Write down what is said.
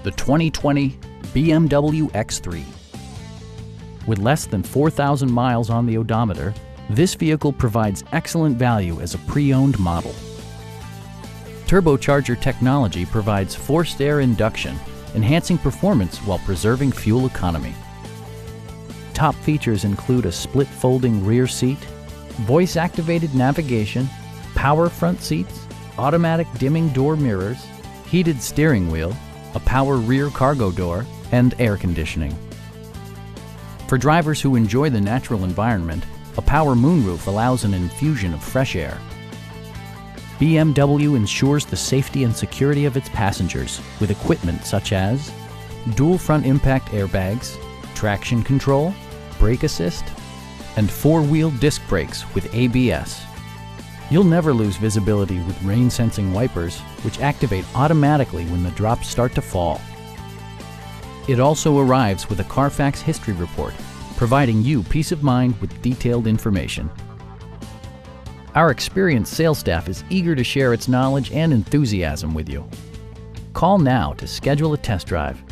the 2020 BMW X3. With less than 4,000 miles on the odometer, this vehicle provides excellent value as a pre-owned model. Turbocharger technology provides forced air induction, enhancing performance while preserving fuel economy. Top features include a split folding rear seat, voice-activated navigation, power front seats, automatic dimming door mirrors, heated steering wheel, a power rear cargo door, and air conditioning. For drivers who enjoy the natural environment, a power moonroof allows an infusion of fresh air. BMW ensures the safety and security of its passengers with equipment such as dual front impact airbags, traction control, brake assist, and four-wheel disc brakes with ABS. You'll never lose visibility with rain-sensing wipers, which activate automatically when the drops start to fall. It also arrives with a Carfax history report, providing you peace of mind with detailed information. Our experienced sales staff is eager to share its knowledge and enthusiasm with you. Call now to schedule a test drive.